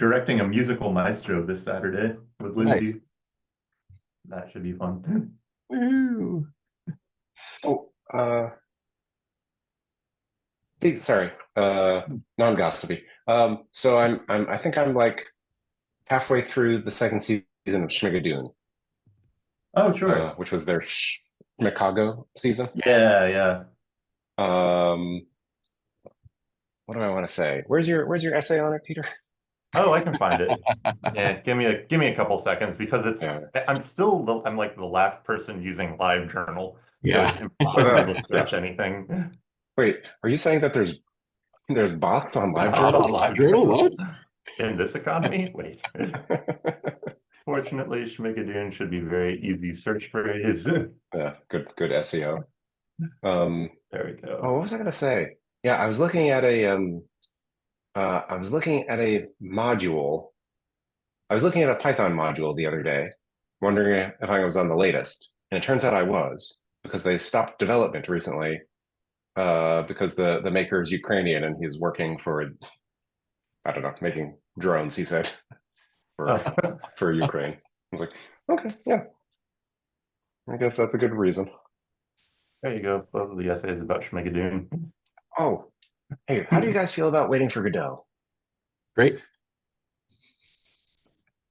directing a musical maestro this Saturday with Lindsay. Nice. That should be fun. Woo. Oh, sorry, non-gossipy. So I think I'm like halfway through the second season of Schmigadoon, Oh, sure. which was their Chicago season. Yeah, yeah. Um, what do I want to say? Where's your essay on it, Peter? Oh, I can find it. Yeah, give me a couple seconds because Yeah. I'm like the last person using LiveJournal, so Yeah. it's impossible to Yeah. search anything. Wait, are you saying that there's bots on Bots on LiveJournal? LiveJournal? What? In this economy? Wait. Fortunately, Schmigadoon should be very easy search phrase. Yeah, good SEO. There we Oh, go. what was I gonna say? Yeah, I was looking at a module. I was looking at a Python module the other day, wondering if I was on the latest, and it turns out I was because they stopped development recently because the maker is Ukrainian and he's working for I don't know, making drones. He said for Oh, for Ukraine. I was like, okay, yeah, I guess that's a good reason. there you go. Both of the essays about Schmigadoon. Oh, hey, how do you guys feel about Waiting for Godot? Great.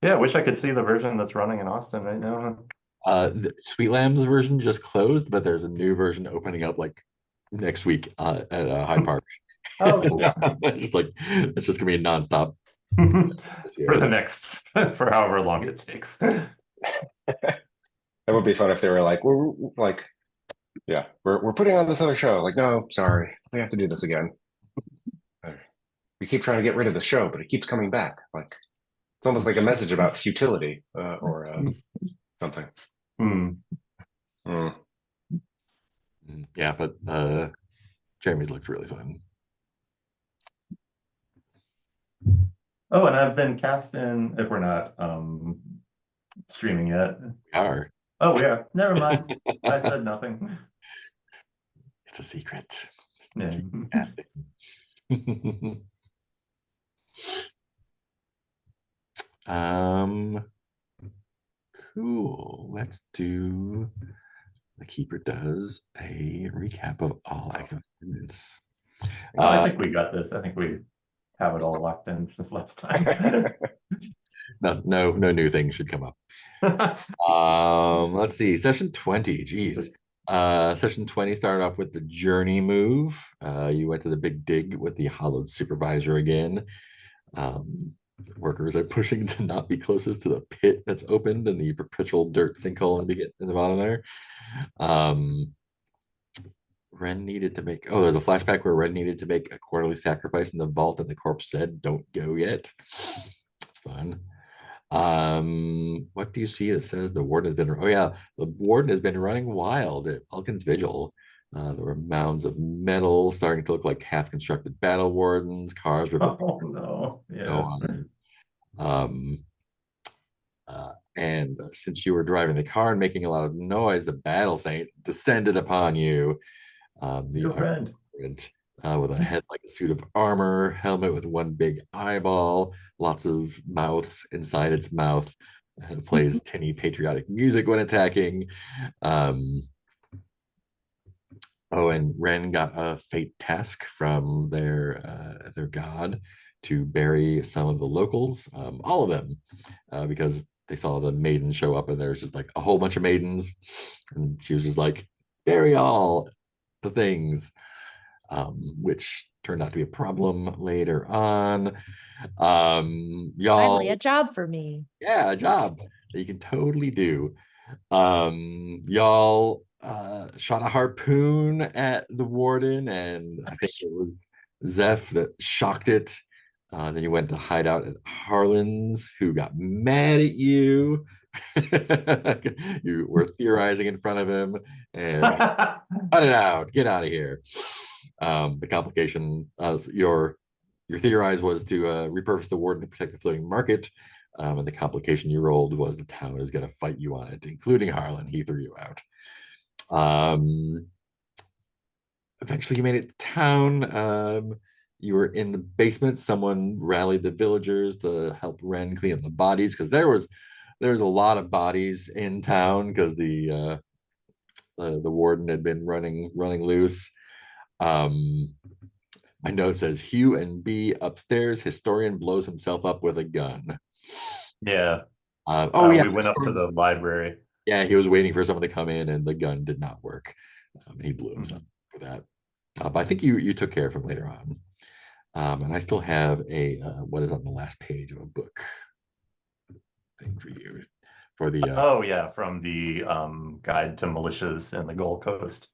Yeah, I wish I could see the version that's running in Austin right now. The Sweet Lambs version just closed, but there's a new version opening up like next week at Hyde Park. Oh, cool. Just like it's just gonna be nonstop this For the year. next, for however long it takes. That would be fun if they were like, we're like, yeah, we're putting on this other show. Like, no, sorry, we have to do this again. We keep trying to get rid of the show, but it keeps coming back. Like, it's almost like a message about futility or something. Hmm. Mm. Yeah, but Jeremy's looked really fun. Oh, and I've been cast in, if we're not streaming yet. We are. Oh, we are. Never mind. I said nothing. It's a secret. Yeah. Fantastic. um cool. Let's do the keeper does a recap of all active events. Oh, I think we got this. I think we have it all locked in since last time. No new things should come up. Let's see. Session 20. Geez. Session 20 started off with the journey move. You went to the big dig with the hollowed supervisor again. Workers are pushing to not be closest to the pit that's opened and the perpetual dirt sinkhole in the bottom there. Ren needed to make, oh, there's a flashback where Ren needed to make a quarterly sacrifice in the vault, and the corpse said, "Don't go yet." That's fun. What do you see that says the warden has been, oh yeah, the warden has been running wild at Elkin's Vigil. There were mounds of metal starting to look like half-constructed battle wardens, cars were Oh no. Yeah. um, and since you were driving the car and making a lot of noise, the battle saint descended upon you. The You're red. With a head like a suit of armor, helmet with one big eyeball, lots of mouths inside its mouth. It plays tinny patriotic music when attacking. Oh, and Ren got a fate task from their god to bury some of the locals, all of them, because they saw the maiden show up, and there's just like a whole bunch of maidens, and she was just like, bury all the things, which turned out to be a problem later on. Y'all, Finally, a job for me. yeah, a job that you can totally do. Y'all shot a harpoon at the warden, and I think it was Zeph that shocked it. Then you went to hide out at Harlan's, who got mad at you. You were theorizing in front of him, and cut it out, get out of here. The complication, your theorize was to repurpose the warden to protect the floating market. And the complication you rolled was the town is going to fight you on it, including Harlan. He threw you out. Eventually, you made it to town. you were in the basement. Someone rallied the villagers to help Ren clean up the bodies because there was a lot of bodies in town because the warden had been running loose. Um, my note says Hugh and B upstairs. Historian blows himself up with a gun. Yeah. Oh yeah, We went up to the library. yeah. He was waiting for someone to come in, and the gun did not work. He blew himself Mhm. for that. But I think you took care of him later on. And I still have a what is on the last page of a book thing for you for the Oh yeah, from the guide to militias in the Gold Coast.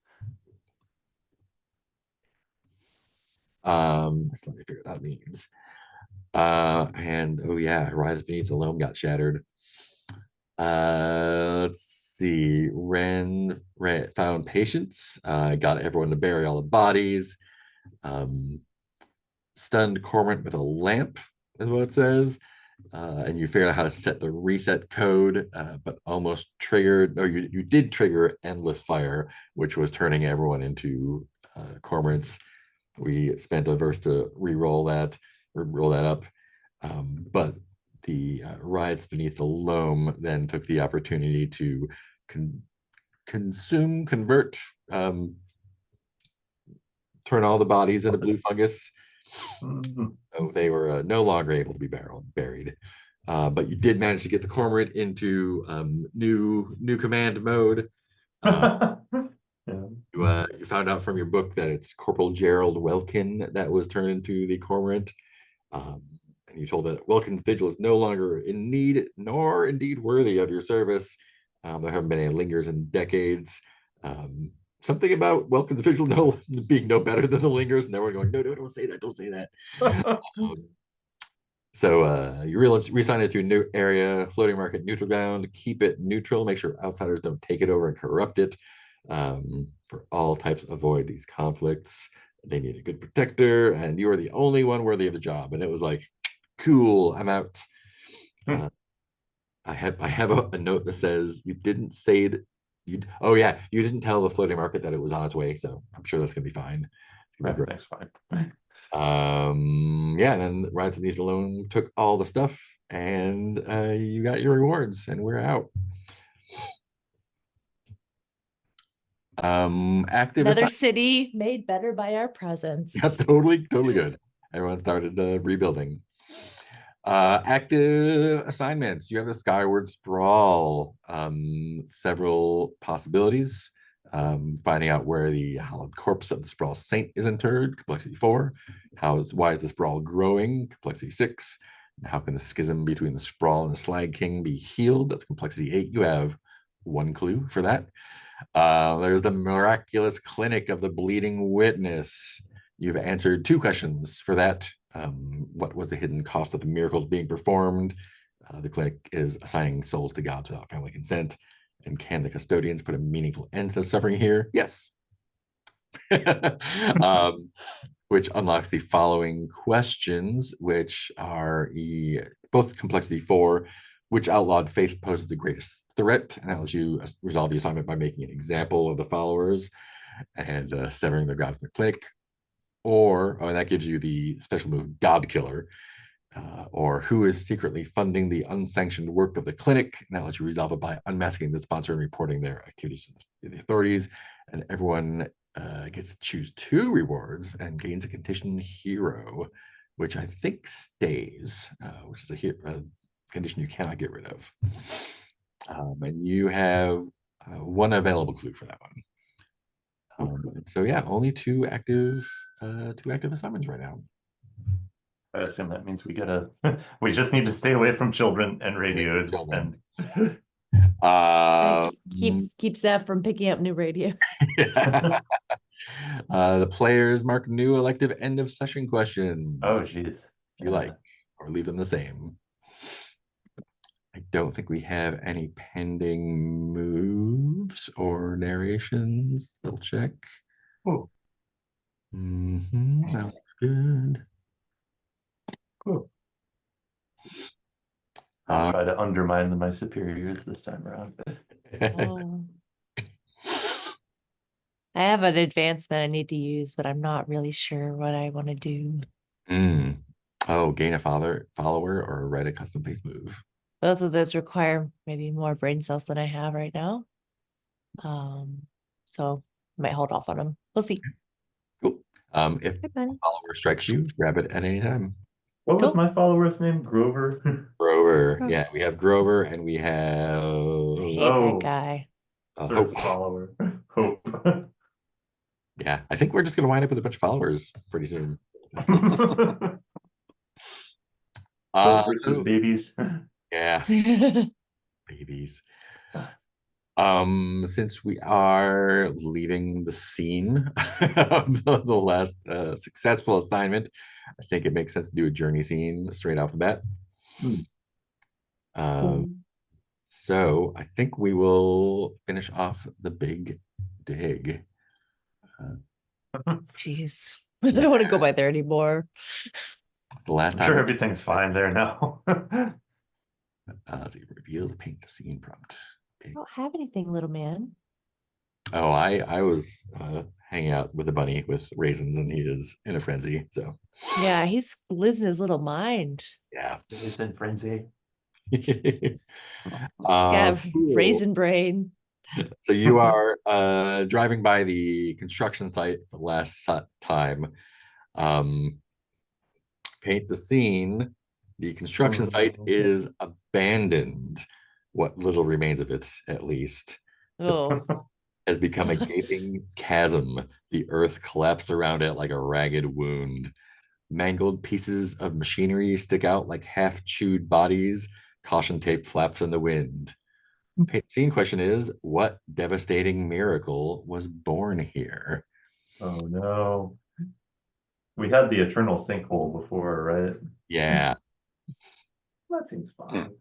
so let me figure what that means. And oh yeah, Rise Beneath the Loam got shattered. Let's see. Ren found patience, got everyone to bury all the bodies. Um, stunned Cormorant with a lamp, is what it says. And you figured out how to set the reset code, but almost triggered, or you did trigger endless fire, which was turning everyone into cormorants. We spent a verse to roll that up. But the riots beneath the loam then took the opportunity to convert, turn all the bodies into blue fungus. Mhm. So they were no longer able to be buried. But you did manage to get the cormorant into new command mode. Uh, Yeah. you found out from your book that it's Corporal Gerald Welkin that was turned into the cormorant. Um, and you told that Welkin's vigil is no longer in need nor indeed worthy of your service. There haven't been any lingers in decades. Um, something about Welkin's vigil being no better than the lingers, and everyone going, no, don't say that, don't say that. Um, so you reassign it to a new area, floating market neutral ground, keep it neutral, make sure outsiders don't take it over and corrupt it. For all types, avoid these conflicts. They need a good protector, and you are the only one worthy of the job. And it was like, cool, I'm out. Uh, I have a note that says you didn't say that you. Oh yeah, you didn't tell the floating market that it was on its way, so I'm sure that's gonna be fine. It's gonna be great. Everything's fine. Yeah, and then Rides Beneath Alone took all the stuff, and you got your rewards, and we're out. Active Another assignment. city made better by our presence. Yeah, totally good. Everyone started rebuilding. Active assignments. You have the Skyward Sprawl. Several possibilities. Finding out where the hallowed corpse of the Sprawl Saint is interred, complexity 4. Why is the Sprawl growing, complexity 6. How can the schism between the Sprawl and the Slag King be healed? That's complexity 8. You have one clue for that. There's the miraculous clinic of the bleeding witness. You've answered 2 questions for that. What was the hidden cost of the miracles being performed? The clinic is assigning souls to gods without family consent. And can the custodians put a meaningful end to the suffering here? Yes. Which unlocks the following questions, which are both complexity 4, which outlawed faith poses the greatest threat, and that lets you resolve the assignment by making an example of the followers and severing their god from the clinic. Or that gives you the special move God Killer, or who is secretly funding the unsanctioned work of the clinic. And that lets you resolve it by unmasking the sponsor and reporting their activities to the authorities. And everyone gets to choose 2 rewards and gains a condition hero, which I think stays, which is a condition you cannot get rid of. And you have 1 available clue for that one. So yeah, only 2 active assignments right now. I assume that means we just need to stay away from children and radios Children. and Keeps Zeph from picking up new radios. The players mark new elective end of session questions oh if geez. you like, or leave them the same. I don't think we have any pending moves or narrations. Double check. Cool. That looks good. Cool. I'll try to undermine my superiors this time around. Oh. I have an advancement I need to use, but I'm not really sure what I want to do. Mm. Oh, gain a follower or write a custom faith move. Both of those require maybe more brain cells than I have right now. So I might hold off on them. We'll see. Cool. If Hi, a buddy. follower strikes you, grab it at any time. What was Cool. my follower's name? Grover? Grover. Grover. Yeah, we have Grover and we have I hate Oh. that guy. Third Hope. follower. Hope. Yeah, I think we're just gonna wind up with a bunch of followers pretty soon. That's cool. Hope versus So babies. yeah, babies. Since we are leaving the scene of the last successful assignment, I think it makes sense to do a journey scene straight off the bat. Hmm. So I think we will finish off the big dig. Jeez. I don't want to go by there anymore. It's the last I'm time. sure everything's fine there now. Let's see, reveal the paint the scene prompt. I don't have anything, little man. Oh, I was hanging out with the bunny with raisins, and he is in a frenzy. So Yeah, he's losing his little mind. yeah. He's in frenzy. Yeah, Cool. raisin brain. So you are driving by the construction site for the last time. Um, paint the scene. The construction site is abandoned. What little remains of it, at least. Oh, Has become a gaping chasm. The earth collapsed around it like a ragged wound. Mangled pieces of machinery stick out like half-chewed bodies. Caution tape flaps in the wind. Scene question is, what devastating miracle was born here? Oh no. We had the eternal sinkhole before, right? Yeah. That seems fine.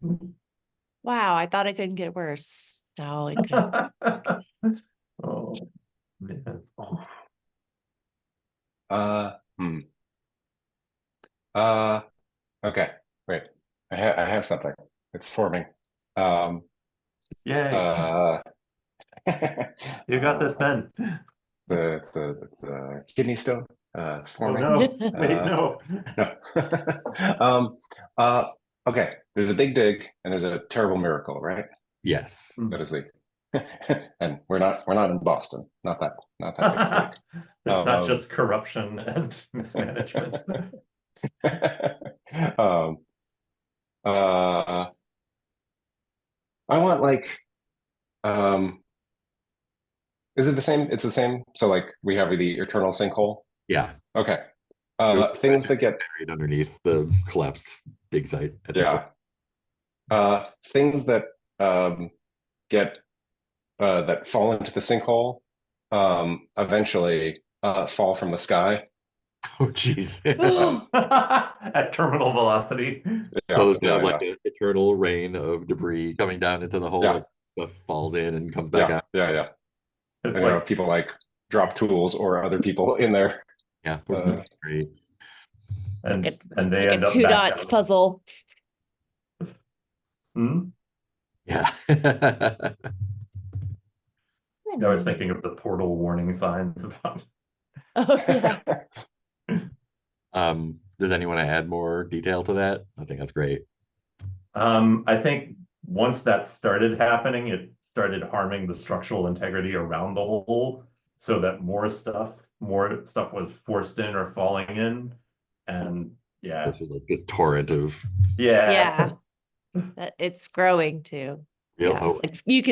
wow. I thought it couldn't get worse. No, it could. Oh man. Hmm. Okay. Wait. I have something. It's forming. Um. Yay. Uh. You got this, Ben. It's a kidney stone. It's Oh forming. no. Wait, Uh, no. No. um. Okay. There's a big dig and there's a terrible miracle, right? Yes. That is the. And we're not in Boston. Not that big. It's not Um, just corruption and mismanagement. um, uh, I want like, um, is it the same? It's the same. So like we have the eternal sinkhole. Yeah. Okay. Things that get buried underneath the collapsed dig site at this point. Things that get that fall into the sinkhole eventually fall from the sky. Oh jeez. At terminal velocity. Yeah, So there's yeah, like an eternal rain of debris coming down into the hole Yeah. as stuff falls in and comes back yeah, out. yeah, yeah. It's And, you know, like people like drop tools or other people in there. Yeah. Great. and Like they like end a up two back dots out. puzzle. Hmm? Yeah. I was thinking of the portal warning signs about. Oh yeah. Does anyone add more detail to that? I think that's great. I think once that started happening, it started harming the structural integrity around the hole, so that more stuff was forced in or falling in, and yeah, This is like this torrent of yeah, It's growing too. real Yeah, hope. you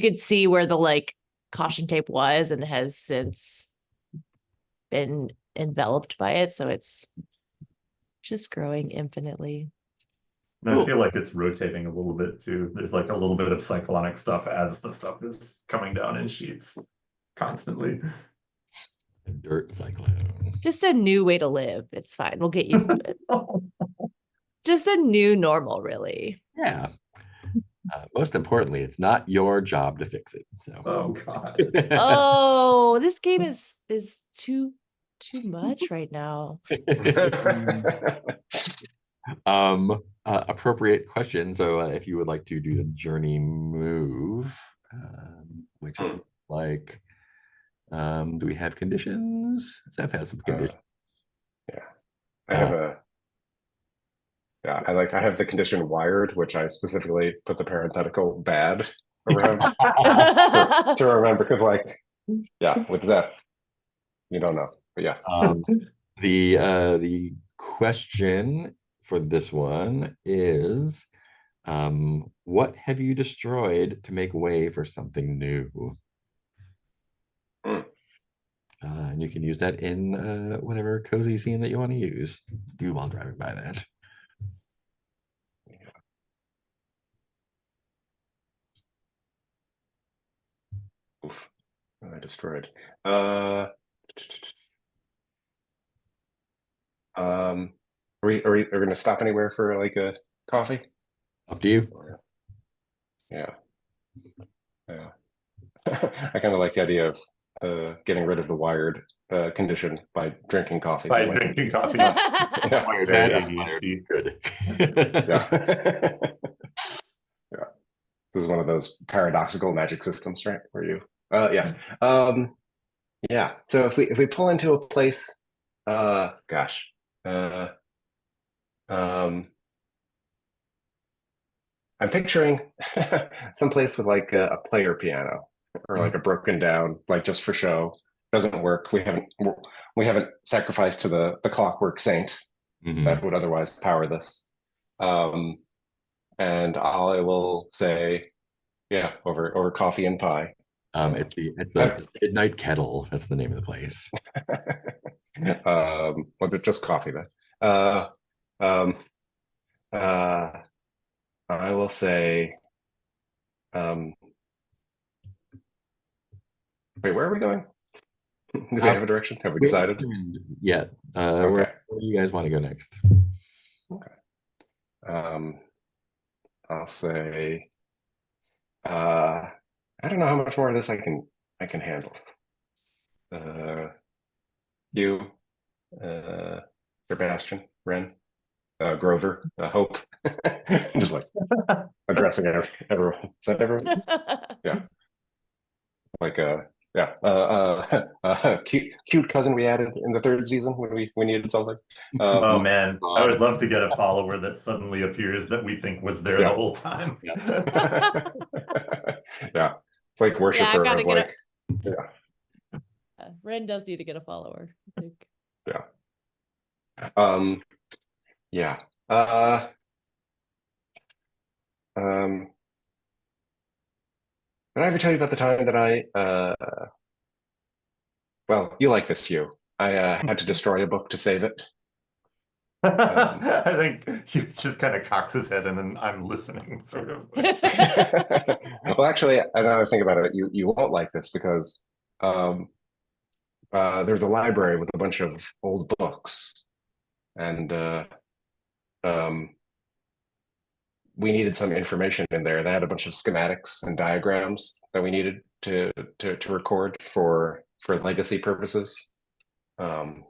can see where the like caution tape was and has since been enveloped by it, so it's just growing infinitely. And I feel like it's rotating a little bit too. There's like a little bit of cyclonic stuff as the stuff is coming down in sheets constantly. A dirt cyclone. Just a new way to live. It's fine. We'll get used to it. Just a new normal, really. Yeah. Most importantly, it's not your job to fix it. So. Oh God. Oh, this game is too much right now. Appropriate question. So if you would like to do the journey move, which like do we have conditions? Zeph has some conditions. Yeah. I have a yeah, I have the condition wired, which I specifically put the parenthetical bad around to remember because yeah, with that you don't know. But yes. The question for this one is, what have you destroyed to make way for something new? Hmm. And you can use that in whatever cozy scene that you want to use. Do while driving by that. Oof. I destroyed. Are we going to stop anywhere for like a coffee? Up to you. Yeah. Yeah. I kind of like the idea of getting rid of the wired condition by drinking coffee. By drinking coffee. Yeah. Wired Very bad, ADHD. good. Yeah. Yeah. This is one of those paradoxical magic systems, right? Where you yes. Yeah. So if we pull into a place, gosh. I'm picturing someplace with like a player piano or like a broken down, like just for show. Doesn't work. We haven't sacrificed to the clockwork saint Mhm. that would otherwise power this. And I will say, yeah, over coffee and pie. It's the Midnight Kettle. That's the name of the place. Well, but just coffee then. Uh, um, uh, I will say, wait, where are we going? Do we have a direction? Have we decided? Yeah. Okay. Where do you guys want to go next? Okay. I'll say, I don't know how much more of this I can handle. You, Sebastian, Ren, Grover, Hope, just like addressing everyone. Is that everyone? Yeah. Like yeah, cute cousin we added in the third season when we needed something. Oh man, I would love to get a follower that suddenly appears that we think was there the whole time. Yeah. Yeah, it's like worshiper of like, yeah. Ren does need to get a follower, I think. Yeah. Yeah. Did I ever tell you about the time that well, you like this, Hugh. I had to destroy a book to save it. I think he just kind of cocks his head and then I'm listening, sort of. Well, actually, another thing about it, you won't like this because there's a library with a bunch of old books, and we needed some information in there. They had a bunch of schematics and diagrams that we needed to record for legacy purposes. You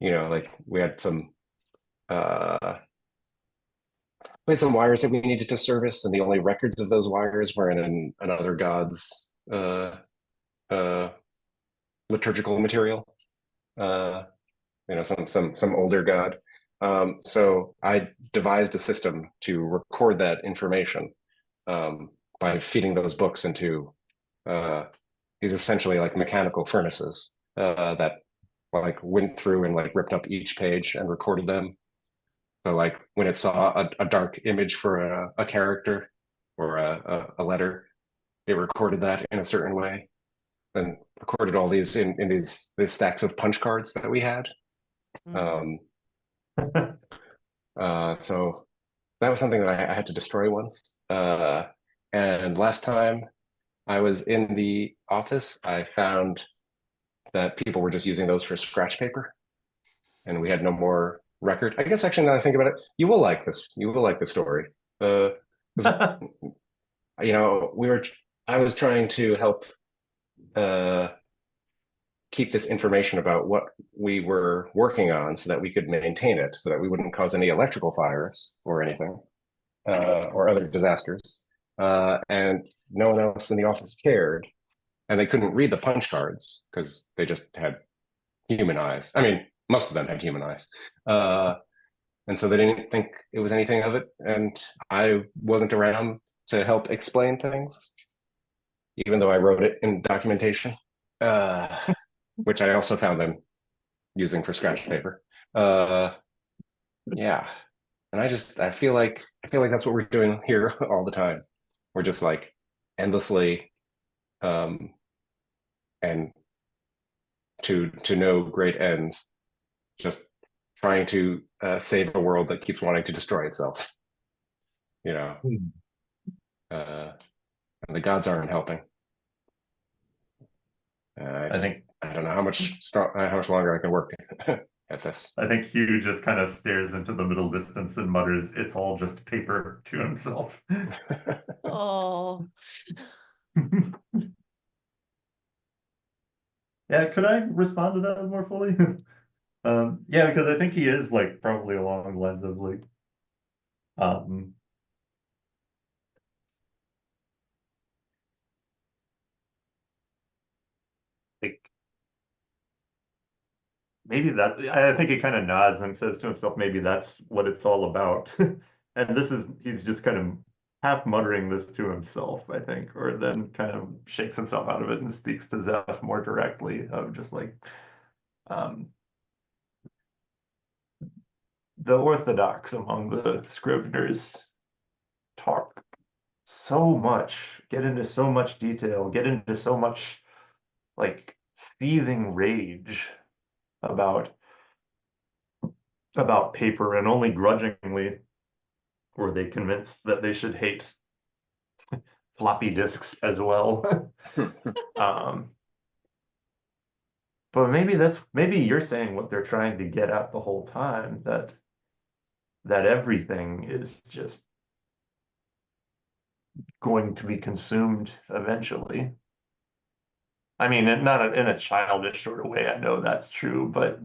know, like we had some wires that we needed to service, and the only records of those wires were in another god's liturgical material. You know, some older god. So I devised a system to record that information by feeding those books into these essentially like mechanical furnaces that like went through and like ripped up each page and recorded them. So like when it saw a dark image for a character or a letter, it recorded that in a certain way, and recorded all these in these stacks of punch cards that we had. So that was something that I had to destroy once. And last time I was in the office, I found that people were just using those for scratch paper, and we had no more record. I guess actually, now that I think about it, you will like this. You will like the story. You know, I was trying to help keep this information about what we were working on so that we could maintain it, so that we wouldn't cause any electrical fires or anything, or other disasters. And no one else in the office cared, and they couldn't read the punch cards because they just had human eyes. I mean, most of them had human eyes. And so they didn't think it was anything of it. And I wasn't around to help explain things, even though I wrote it in documentation, which I also found them using for scratch paper. Yeah. And I feel like that's what we're doing here all the time. We're just like endlessly and to no great ends, just trying to save a world that keeps wanting to destroy itself. You know, and the gods aren't helping. I don't know how much longer I can work at this. I think Hugh just kind of stares into the middle distance and mutters, "It's all just paper," to himself. Oh, Yeah, could I respond to that more fully? Yeah, because I think he is like probably along the lines of like, um, like maybe that I think he kind of nods and says to himself, maybe that's what it's all about. And he's just kind of half muttering this to himself, I think, or then kind of shakes himself out of it and speaks to Zeph more directly of just like, um, the orthodox among the Scriveners talk so much, get into so much detail, get into so much like seething rage about paper, and only grudgingly were they convinced that they should hate floppy disks as well. um, but maybe you're saying what they're trying to get at the whole time, that everything is just going to be consumed eventually. I mean, not in a childish sort of way. I know that's true, but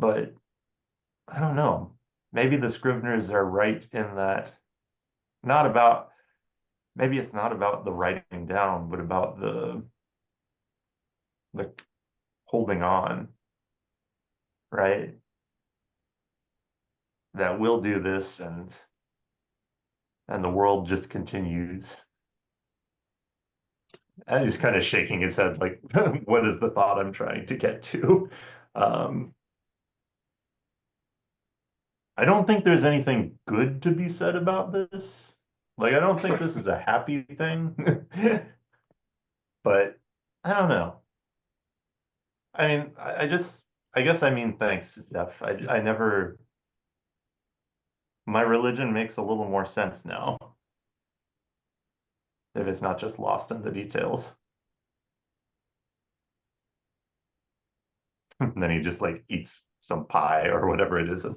I don't know. Maybe the Scriveners are right in that not about maybe it's not about the writing down, but about the holding on, right? That we'll do this and the world just continues. And he's kind of shaking his head like, what is the thought I'm trying to get to? I don't think there's anything good to be said about this. Like, I don't think this is a happy thing. But I don't know. I mean, I guess I mean, thanks, Zeph. I never, my religion makes a little more sense now, if it's not just lost in the details. And then he just like eats some pie or whatever it is at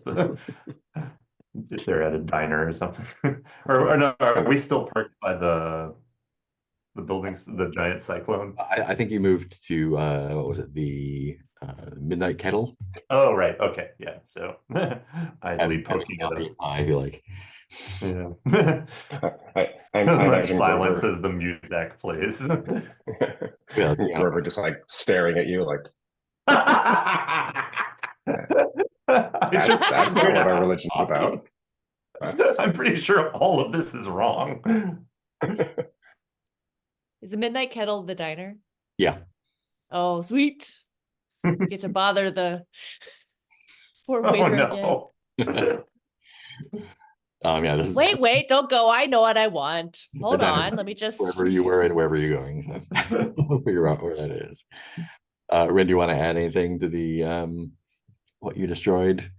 if they're at a diner or something. Or no, are we still parked by the buildings, the giant cyclone? I think you moved to what was it, the Midnight Kettle? Oh, right. Okay. Yeah. So idly And poking it up. I feel like, Yeah. I The imagine silence Grover, as the music plays. well, you know, Grover just like staring at you like, that's not what our religion's about. I'm pretty sure all of this is wrong. is the Midnight Kettle the diner? yeah. Oh, sweet. We get to bother the poor Oh waiter again. no. Yeah, this is Wait, don't go. I know what I want. Hold diner, on. Let me just wherever you were and wherever you're going. So we'll figure out where that is. Rin, do you want to add anything to the what you destroyed?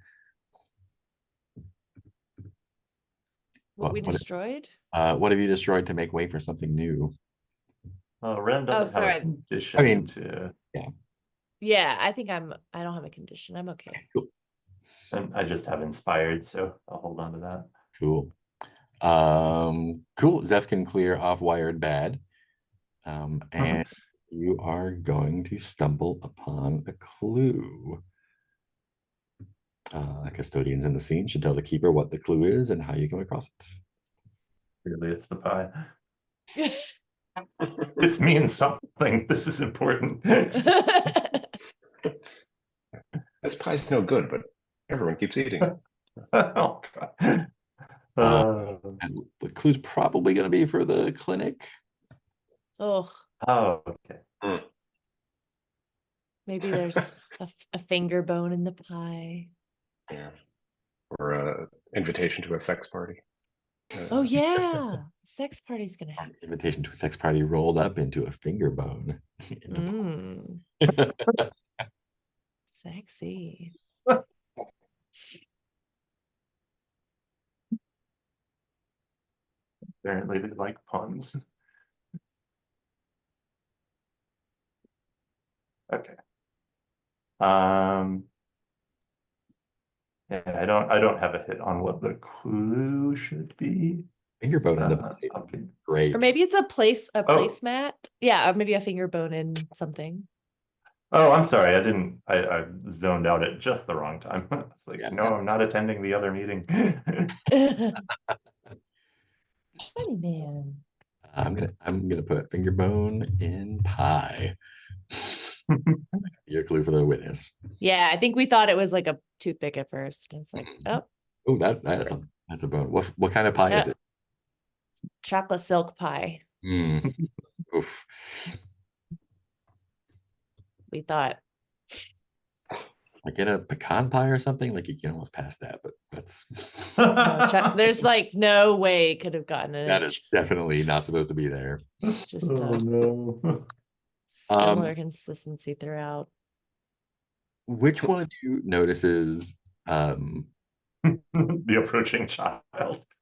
what we destroyed. What have you destroyed to make way for something new? Ren doesn't have a sorry. condition I mean, to, Yeah, I think I don't have a condition. I'm okay. Cool. and I just have inspired, so I'll hold on to that. Cool. Cool. Zeph can clear off wired bad. And you are going to stumble upon a clue. Custodians in the scene should tell the keeper what the clue is and how you come across it. Really, it's the pie. This means something. This is important. It this pie's no good, but everyone keeps eating it. Oh, God. And the clue's probably going to be for the clinic. Oh, Oh, okay. maybe there's a finger bone in the pie. Yeah. Or an invitation to a sex party. Oh yeah, sex party's gonna happen. Invitation to a sex party rolled up into a finger bone. Mm, sexy. Apparently they like puns. Okay. Yeah, I don't have a hit on what the clue should be. Finger bone in the pie is Okay. great. Or maybe it's a Oh. placemat. Yeah, or maybe a finger bone in something. Oh, I'm sorry. I zoned out at just the wrong time. It's like, Yeah. no, I'm not attending the other meeting. Funny man. I'm gonna put finger bone in pie. Your clue for the witness. Yeah, I think we thought it was like a toothpick at first. It's like, oh, Oh, that's a bone. What kind of pie is Yeah. it? chocolate silk pie. Mm. Oof. We thought. Like in a pecan pie or something, like you can almost pass that, but that's There's like no way it could have gotten it. that is definitely not supposed to be there. Just Oh no. similar consistency throughout. Which one of you notices The approaching child.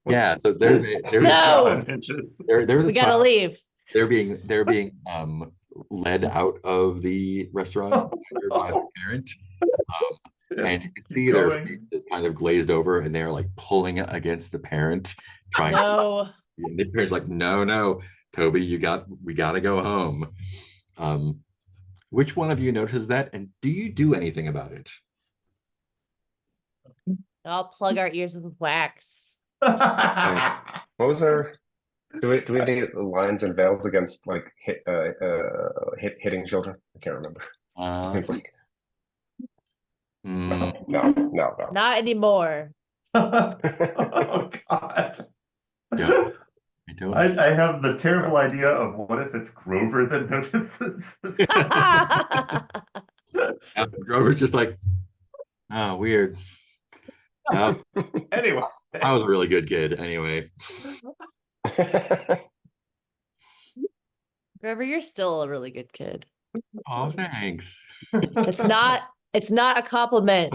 yeah, so there's No! Drawing inches. there's a We gotta child. leave. They're being led out of the restaurant by their parent. And you can Keep see their going. faces kind of glazed over and they're like pulling against the parent, trying No. and the parent's like, no, Toby, we gotta go home. Which one of you notices that and do you do anything about it? I'll plug our ears with wax. What was our? Do we have any lines and veils against like hitting children? I can't remember. Seems like Mm, no. Not anymore. Oh God. yeah, I don't I have the terrible idea of what if it's Grover that notices this. Grover's just like, oh, weird. Yeah, Anyway. I was a really good kid anyway. Grover, you're still a really good kid. Oh, thanks. It's not a compliment.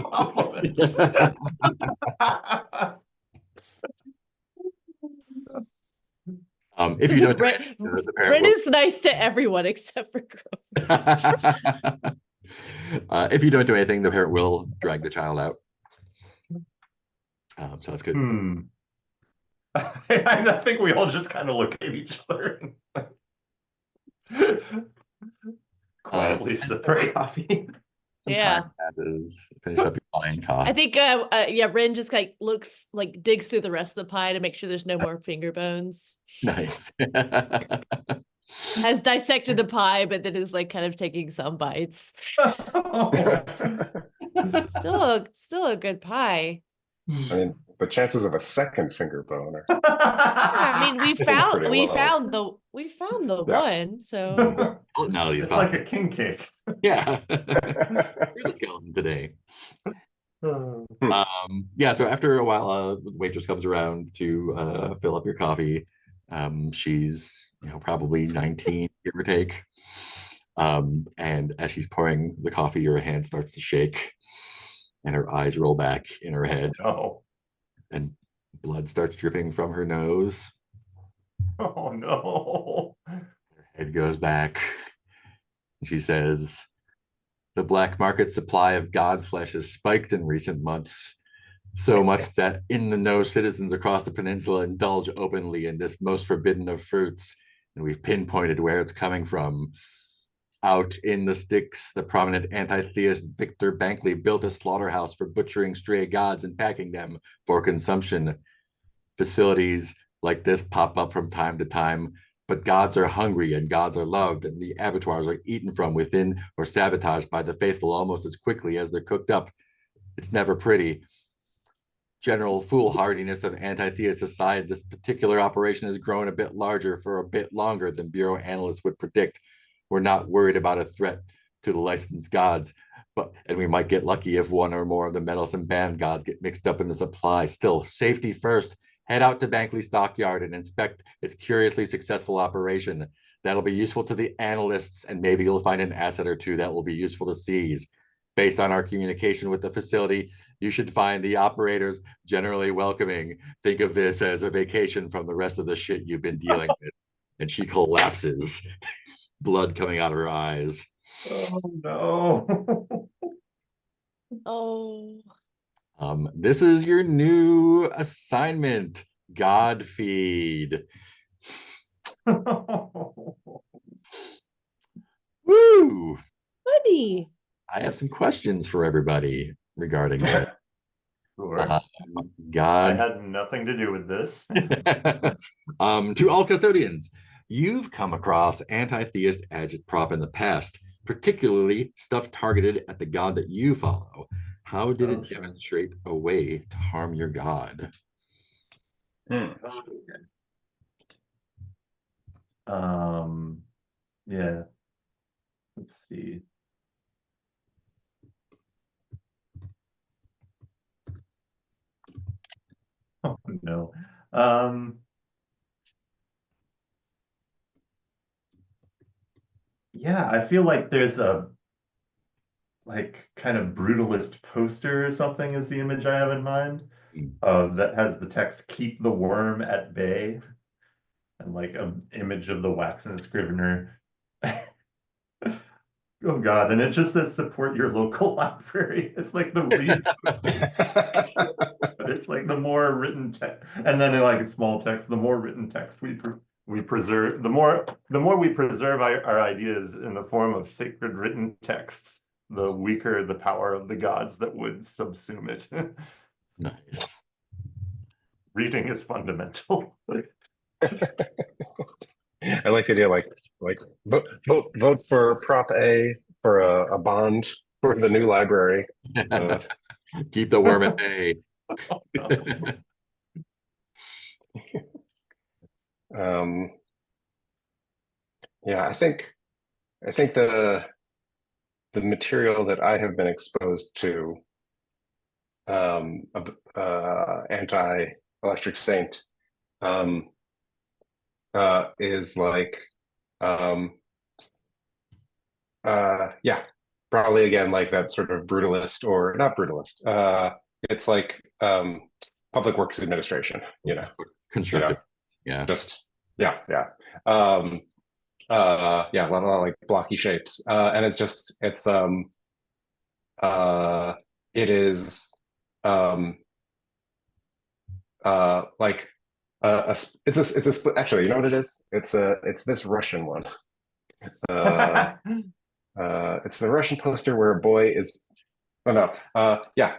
If you don't, Ren, the parent Ren will- is nice to everyone except for Grover. if you don't do anything, the parent will drag the child out. So that's good. I think we all just kind of look at each other and quietly sip our coffee. Some Yeah. time passes. Finish up your pie and coffee. I think Ren just like looks like digs through the rest of the pie to make sure there's no more finger bones. Nice. Has dissected the pie, but then is like kind of taking some bites. Still a good pie. I mean, the chances of a second finger bone are. I mean, we found pretty low. we found the Yeah. one. So No, these It's like a king cake. yeah. You're the skeleton today. Yeah, so after a while, the waitress comes around to fill up your coffee. She's probably 19, give or take. And as she's pouring the coffee, your hand starts to shake and her eyes roll back in her head Oh. and blood starts dripping from her nose. Oh no. Her head goes back. She says, the black market supply of god flesh has spiked in recent months, so much that in-the-know citizens across the peninsula indulge openly in this most forbidden of fruits, and we've pinpointed where it's coming from. Out in the sticks, the prominent anti-theist Victor Bankley built a slaughterhouse for butchering stray gods and packing them for consumption. Facilities like this pop up from time to time, but gods are hungry and gods are loved, and the abattoirs are eaten from within or sabotaged by the faithful almost as quickly as they're cooked up. It's never pretty. General foolhardiness of anti-theists aside, this particular operation has grown a bit larger for a bit longer than Bureau analysts would predict. We're not worried about a threat to the licensed gods, and we might get lucky if one or more of the meddlesome band gods get mixed up in the supply. Still, safety first. Head out to Bankley Stockyard and inspect its curiously successful operation. That'll be useful to the analysts, and maybe you'll find an asset or two that will be useful to seize. Based on our communication with the facility, you should find the operators generally welcoming. Think of this as a vacation from the rest of the shit you've been dealing with. And she collapses, blood coming out of her eyes. Oh no. Oh. This is your new assignment, God feed. Woo! Funny. I have some questions for everybody regarding that. Sure. I God. had nothing to do with this. To all custodians, you've come across anti-theist agitprop in the past, particularly stuff targeted at the god that you follow. How did it Sure. demonstrate a way to harm your god? Yeah. Let's see. Oh no. Yeah, I feel like there's a kind of brutalist poster or something is the image I have in mind. That has the text "Keep the worm at bay" and like an image of the waxen scrivener. Oh God, and it just says support your local library. It's like the read, but it's like the more written text, and then in like a small text, the more written text we preserve, the more we preserve our ideas in the form of sacred written texts, the weaker the power of the gods that would subsume it. Nice. Reading is fundamental. I like the idea, like vote for Prop A for a bond for the new library. Keep the worm at bay. Yeah, I think the material that I have been exposed to, anti-Electric Saint, is like, yeah, probably again like that sort of brutalist, or not brutalist. It's like public works administration, Constructive. Yeah. just yeah. Yeah, a lot of like blocky shapes, and it is like it's a split. Actually, you know what it is? It's this Russian one. It's the Russian poster where a boy is. Oh no. Yeah.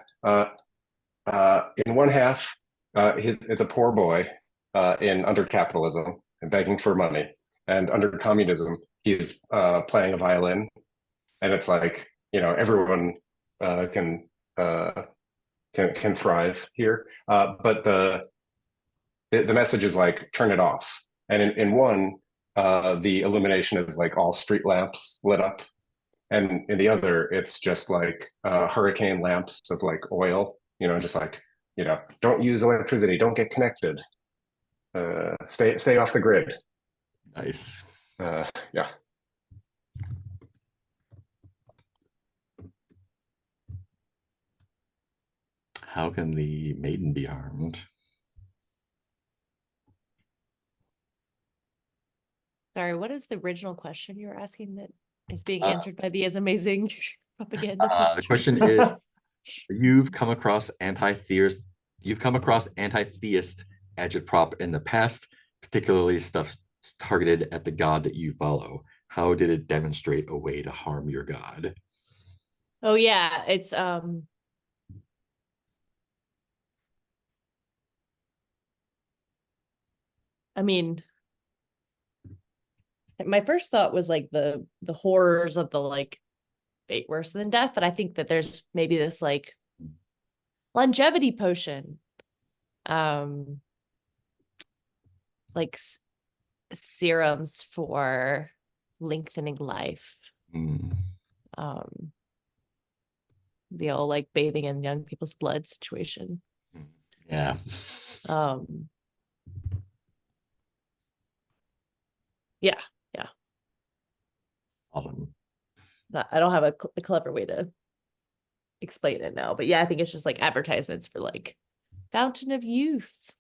In one half, it's a poor boy under capitalism and begging for money, and under communism, he's playing a violin, and it's like, everyone can thrive here, but the message is like, turn it off. And in one, the illumination is like all street lamps lit up, and in the other, it's just like hurricane lamps of like oil, just like, don't use electricity, don't get connected, stay off the grid. Nice. Yeah. How can the maiden be harmed? Sorry, what is the original question you were asking that is being answered by the as amazing propaganda The posters? question is, you've come across anti-theist agitprop in the past, particularly stuff targeted at the god that you follow. How did it demonstrate a way to harm your god? Oh yeah, it's I mean, my first thought was like the horrors of the like fate worse than death, but I think that there's maybe this like longevity potion. Like serums for lengthening life. The old like bathing in young people's blood situation. Yeah. Yeah. Awesome. I don't have a clever way to explain it now, but yeah, I think it's just like advertisements for like Fountain of Youth.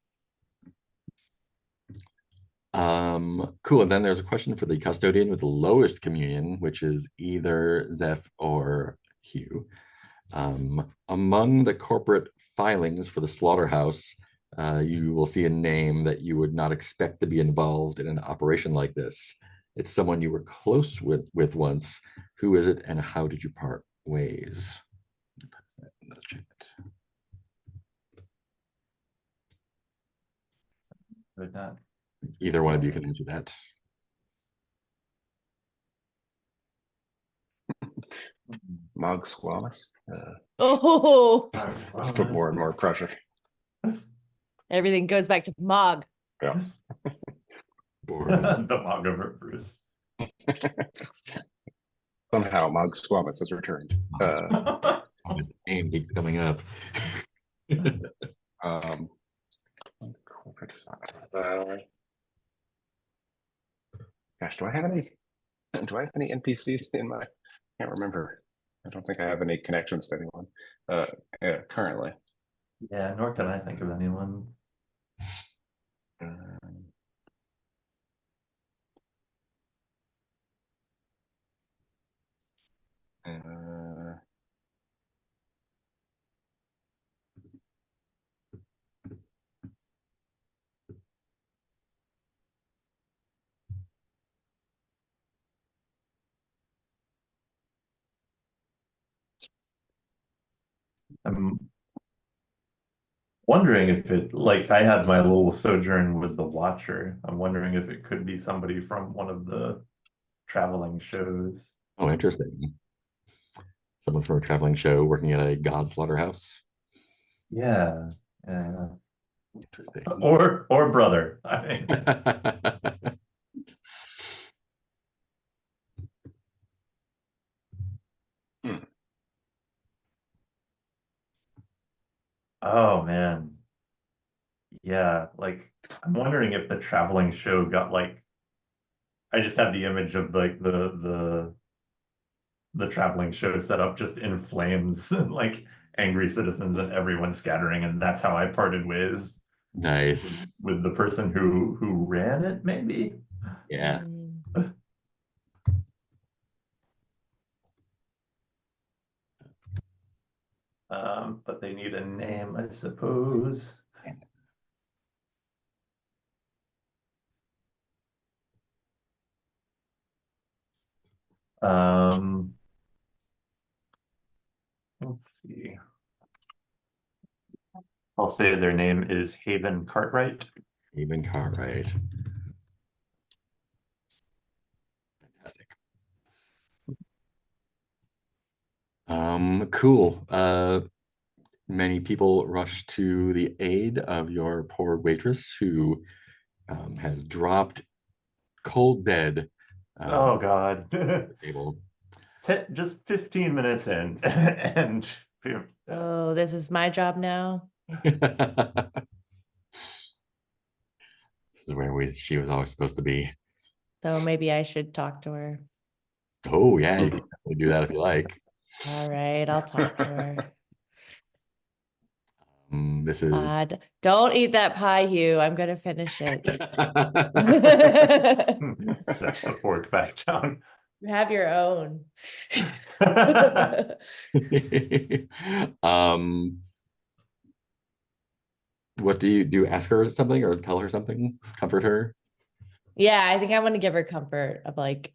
Cool. And then there's a question for the custodian with the lowest communion, which is either Zeph or Hugh. Among the corporate filings for the slaughterhouse, you will see a name that you would not expect to be involved in an operation like this. It's someone you were close with once. Who is it, and how did you part ways? Let's check it. But not. Either one of you can answer that. Mog Squamus. Oh, Let's put more and more pressure. everything goes back to Mog. Yeah. The Mog of Bruce. Somehow Mog Squamus has returned. His name keeps coming up. Corporate gosh, do I have any NPCs in my? I can't remember. I don't think I have any connections to anyone currently. Yeah, nor can I think of anyone. I'm wondering if it, like, I had my little sojourn with the Watcher. I'm wondering if it could be somebody from one of the traveling shows. Oh, interesting. Someone from a traveling show working at a god slaughterhouse. Yeah. Interesting. Or brother. I mean. Oh man. Yeah, like I'm wondering if the traveling show got like, I just have the image of like the traveling show set up just in flames and like angry citizens and everyone scattering, and that's how I parted ways Nice. with the person who ran it, maybe. Yeah. But they need a name, I suppose. Let's see. I'll say their name is Haven Cartwright. Haven Cartwright. Fantastic. Cool. Many people rush to the aid of your poor waitress who has dropped cold dead. Oh God. Table. Just 15 minutes in and Oh, this is my job now. This is where she was always supposed to be. So maybe I should talk to her. Oh yeah, you can definitely do that if you like. All right, I'll talk to her. This is don't eat that pie, Hugh. I'm gonna finish it. set the fork back down. You have your own. What do you do? Ask her something or tell her something? Comfort her? Yeah, I think I want to give her comfort of like,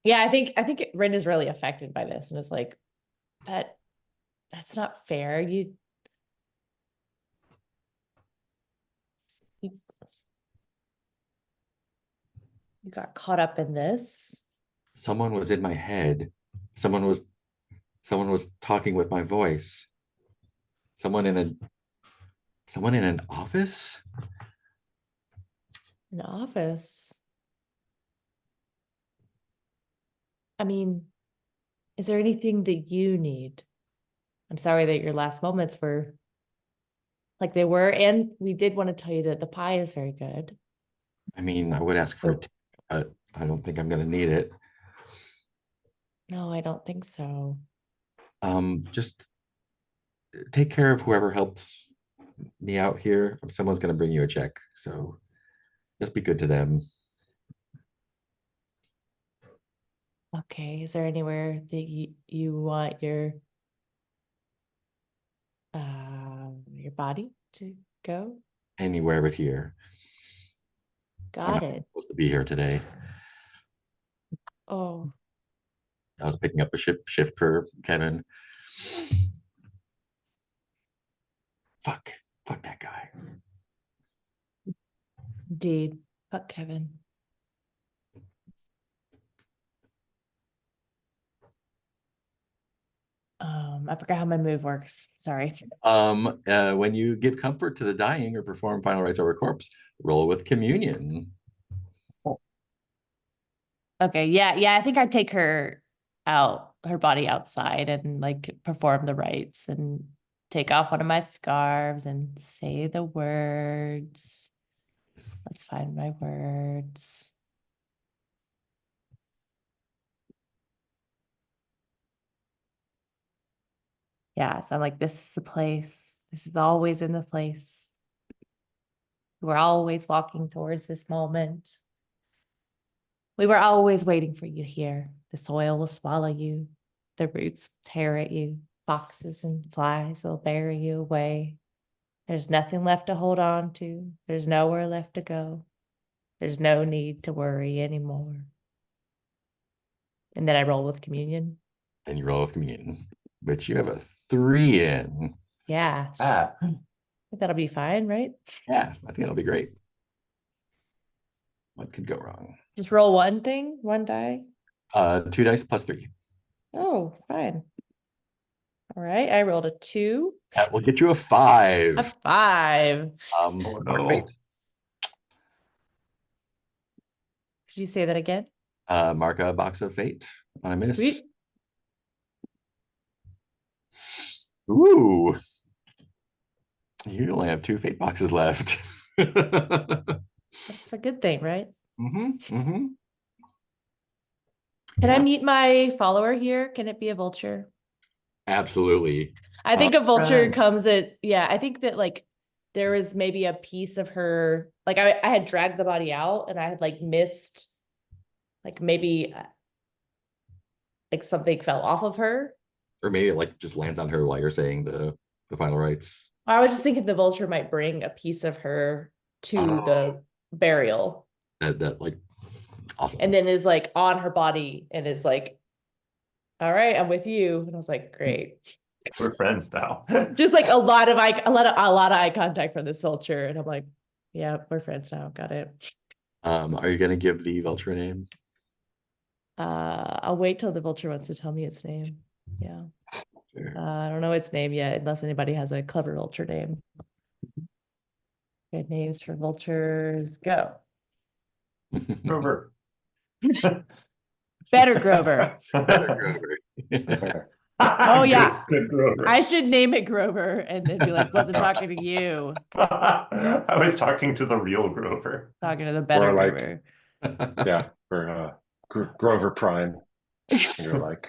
yeah, I think Rin is really affected by this and it's like that's not fair. You got caught up in this. Someone was in my head. Someone was talking with my voice. Someone in an office? An office. I mean, is there anything that you need? I'm sorry that your last moments were like they were, and we did want to tell you that the pie is very good. I mean, I would ask for it, but I don't think I'm gonna need it. No, I don't think so. Just take care of whoever helps me out here. Someone's gonna bring you a check, so just be good to them. Okay, is there anywhere that you want your body to go? Anywhere but here. I'm Got not it. supposed to be here today. Oh, I was picking up a shift for Kevin. Fuck that guy. indeed. Fuck Kevin. I forgot how my move works. Sorry. When you give comfort to the dying or perform final rites over a corpse, roll with communion. Okay, yeah, I think I'd take her body outside and like perform the rites and take off one of my scarves and say the words. Let's find my words. Yeah, so I'm like, this is the place. This has always been the place. We're always walking towards this moment. We were always waiting for you here. The soil will swallow you. The roots will tear at you. Foxes and flies will bury you away. There's nothing left to hold on to. There's nowhere left to go. There's no need to worry anymore. And then I roll with communion. And you roll with communion, which you have a 3 in. Yeah. Ah, I think that'll be fine, right? Yeah, I think that'll be great. What could go wrong? Just roll one die. 2 dice plus 3. Oh, fine. All right. I rolled a 2. That will get you a 5. A 5. oh Mark no. fate. Could you say that again? Mark a box of fate on a miss. Sweet. Ooh. You only have 2 fate boxes left. That's a good thing, right? Mm-hmm. Can I Yeah, meet my follower here? Can it be a vulture? absolutely. I think a vulture Right. comes at, yeah, I think that like there was maybe a piece of her, like I had dragged the body out and I had like missed, like maybe like something fell off of her. Or maybe it like just lands on her while you're saying the final rites. I was just thinking the vulture might bring a piece of her to Oh. the burial That like awesome. and then is like on her body and is like, all right, I'm with you. And I was like, great. We're friends now. Just like a lot of eye contact from this vulture. And I'm like, yeah, we're friends now. Got it. Are you gonna give the vulture a name? I'll wait till the vulture wants to tell me its name. Yeah. Sure. I don't know its name yet, unless anybody has a clever vulture name. Good names for vultures. Go. Grover. Better Grover. Better Grover. Oh, yeah. Good Grover. I should name it Grover and then be like, wasn't talking to you. I was talking to the real Grover. Talking to the better Or like- Grover. Yeah, for Grover Prime. And you're like,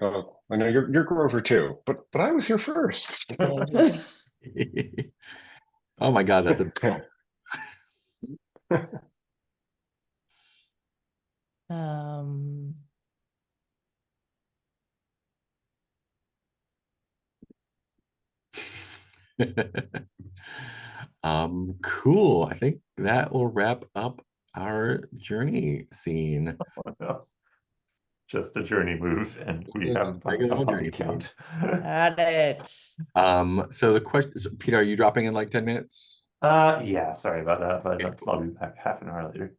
oh, I know you're Grover too, but I was here first. Oh my god, that's a um cool. I think that will wrap up our journey scene. Oh, no. Just a journey move, and we Just have regular a old body journey scene. count. Got it. So the question, so Peter, are you dropping in like 10 minutes? Yeah, sorry about that, but Okay, I'll be back half an hour later.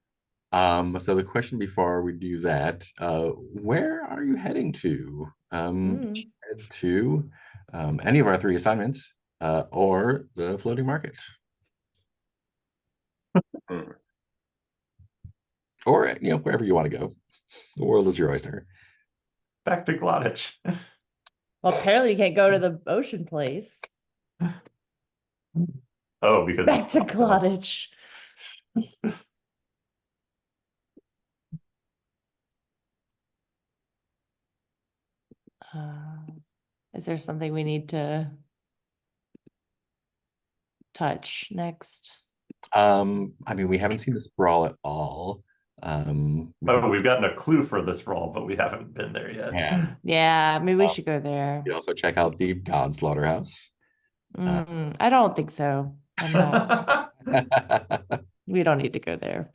So the question before we do that, where are you heading to? Head to any of our 3 assignments, or the floating market, Hmm. or wherever you want to go. The world is your oyster. Back to Glotich. Well, apparently you can't go to the ocean place. Oh, because Back it's to blocked off. Glotich. Is there something we need to touch next? I mean, we haven't seen the sprawl at all. Oh, we've gotten a clue for this role, but we haven't been there yet. Yeah. Yeah, maybe we should go there. You also check out the God Slaughterhouse. I don't think so. I'm not. We don't need to go there.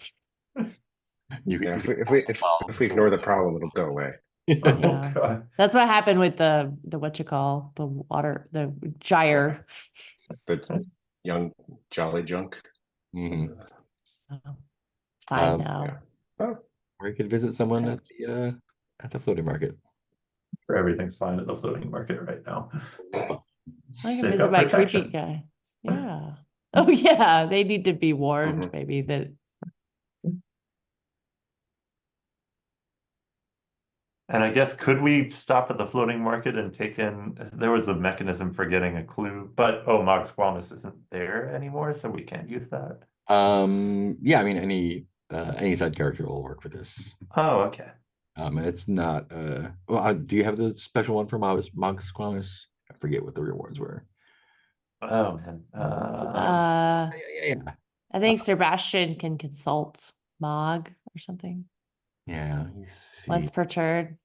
You Yeah, can if we ignore the problem, it'll go away. Oh, Yeah. God. That's what happened with the what you call the water, the gyre. The young jolly junk. Mhm. Fine Um, now. Yeah. Oh, Or you could visit someone at the floating market. Everything's fine at the floating market right now. I can They've visit got my creepy protection. guy. Yeah. Oh yeah, they need to be warned Mhm. maybe that. And I guess could we stop at the floating market and take in? There was a mechanism for getting a clue, but oh, Mog Squamous isn't there anymore, so we can't use that. Yeah, I mean any side character will work for this. Oh, okay. And it's not well, do you have the special one for Monk Squamous? I forget what the rewards were. Oh man. Yeah. I think Sebastian can consult Mog or something Yeah, you see. once per turn.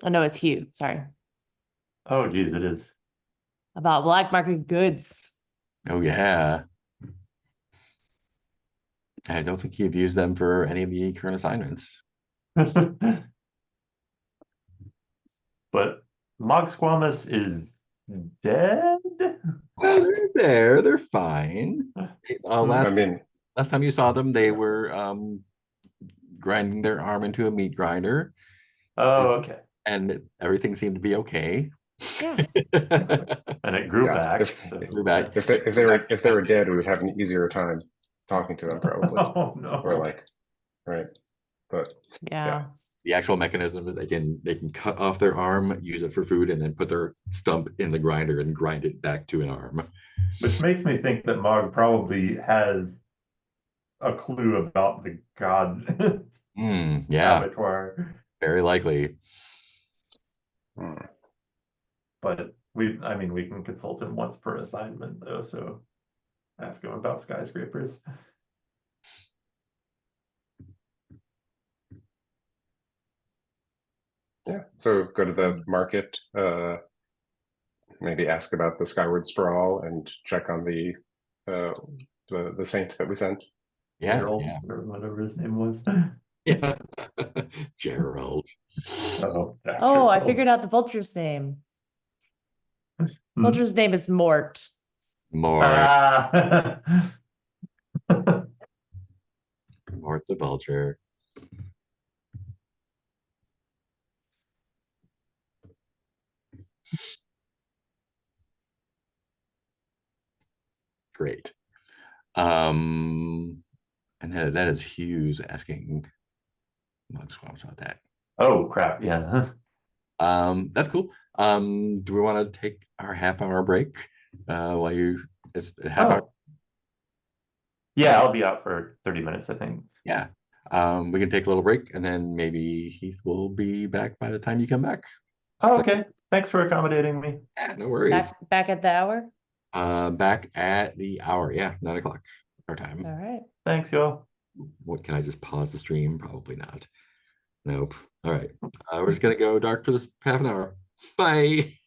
Oh no, it's Hugh. Sorry. Oh, geez, it is. About black market goods. Oh yeah. I don't think you've used them for any of the current assignments. But Mog Squamous is dead? Well, they're there. They're fine. I mean, Last time you saw them, they were grinding their arm into a meat grinder, Oh, okay. and everything seemed to be okay. Yeah. And it grew yeah. back. So. Grew back. If they were dead, we would have an easier time talking to them probably. Oh no. Or like, right. But Yeah. The actual mechanism is they can cut off their arm, use it for food, and then put their stump in the grinder and grind it back to an arm. Which makes me think that Mog probably has a clue about the god Yeah, abattoir. very likely. hmm. But I mean, we can consult him once per assignment though, so ask him about skyscrapers. Yeah. So go to the market, maybe ask about the Skyward Sprawl and check on the saint that we sent. Yeah, Gerald, yeah, or whatever his name was. yeah. Gerald. Oh, Oh, I figured out the vulture's name. Vulture's name is Mort. More the vulture. Great. And that is Hughes asking Mug Swamps about that. Oh crap, yeah. That's cool. Do we want to take our half-hour break while it's a half hour? Yeah, I'll be out for 30 minutes, I think. Yeah. We can take a little break and then maybe Heath will be back by the time you come back. Oh, okay. Thanks for accommodating me. Yeah, no worries. Back at the hour. Back at the hour. Yeah, 9 o'clock our time. All right. Thanks, y'all. What, can I just pause the stream? Probably not. Nope. All right. We're just gonna go dark for this half an hour. Bye.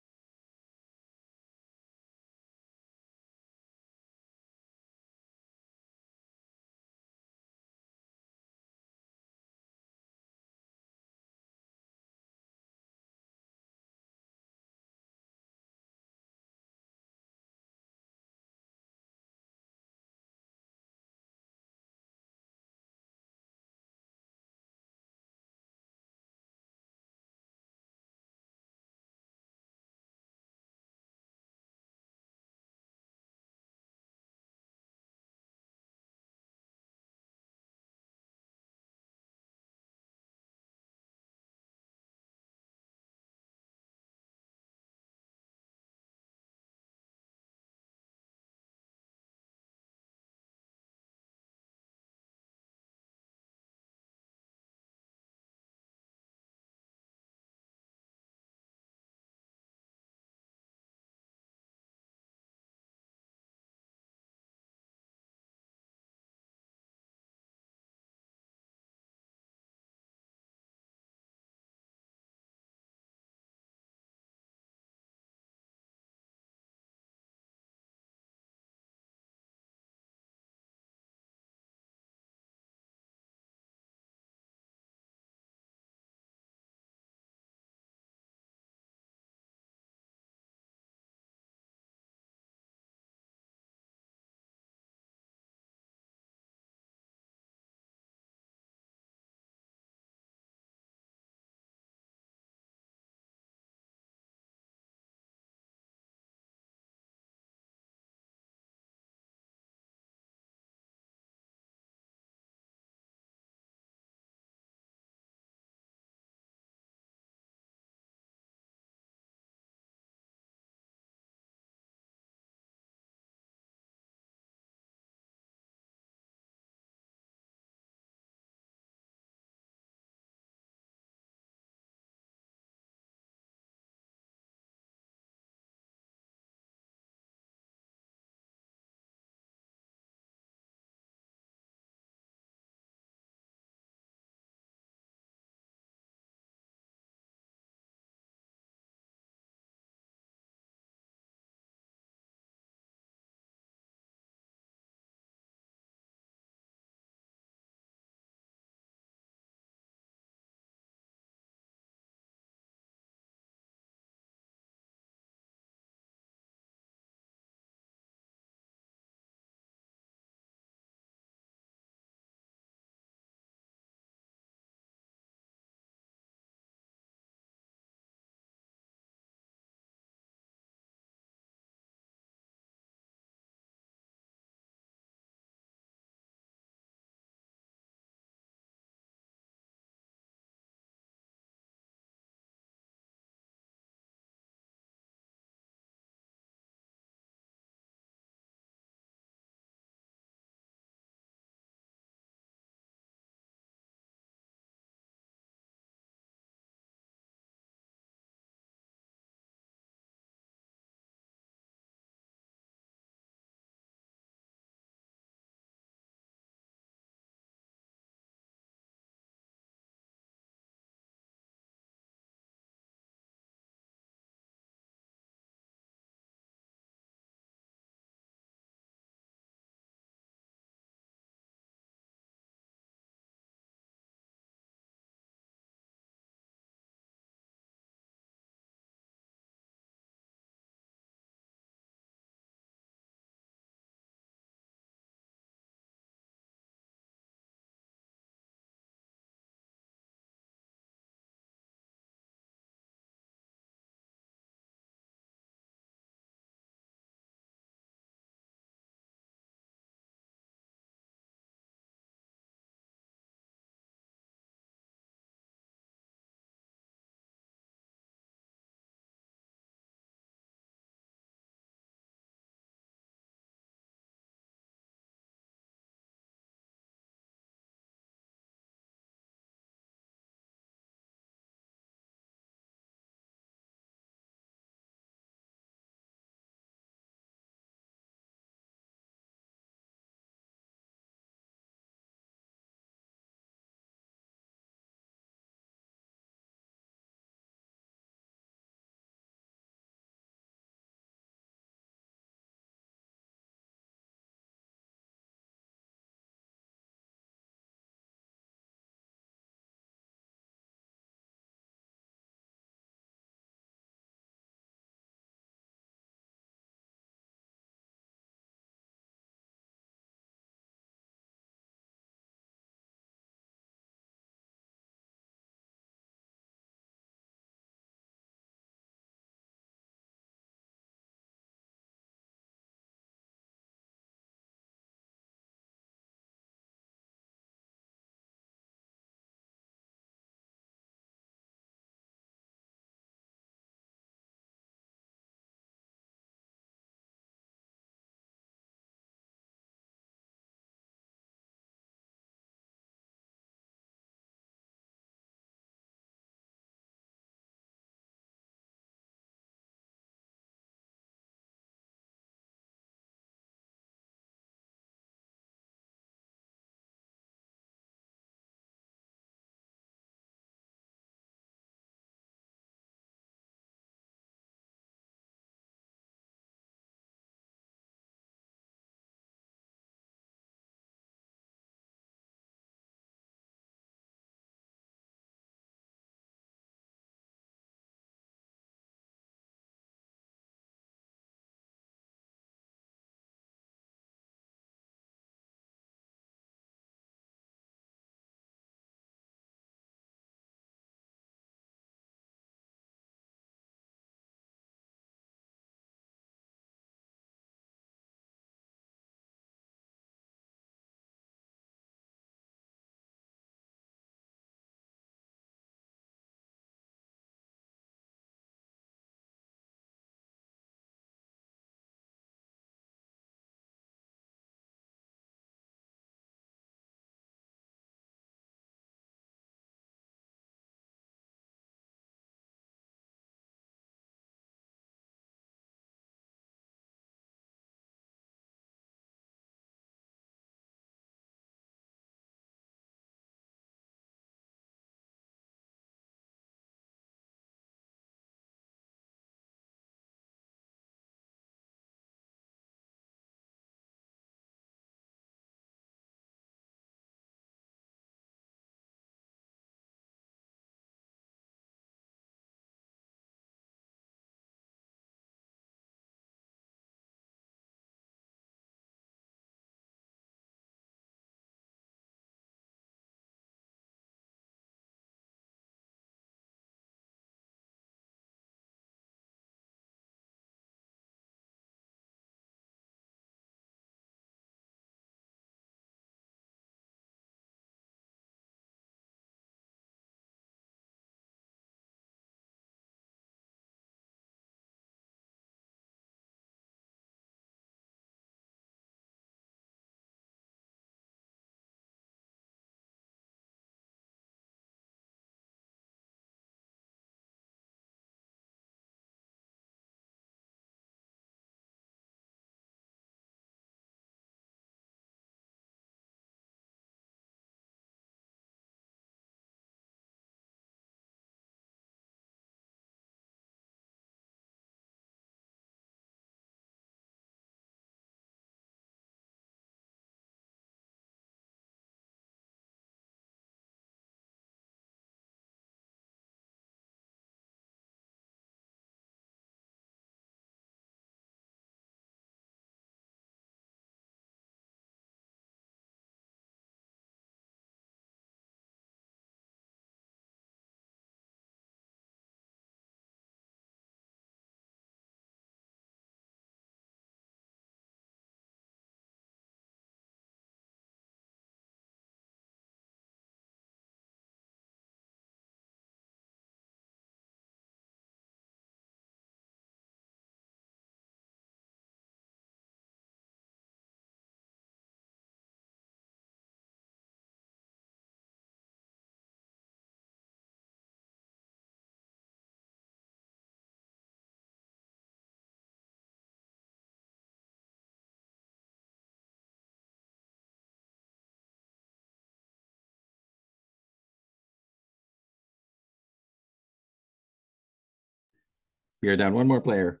We are down one more player.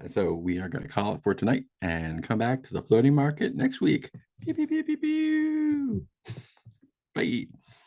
So we are going to call it for tonight and come back to the floating market next week. Pew, pew, pew, pew, pew. Bye.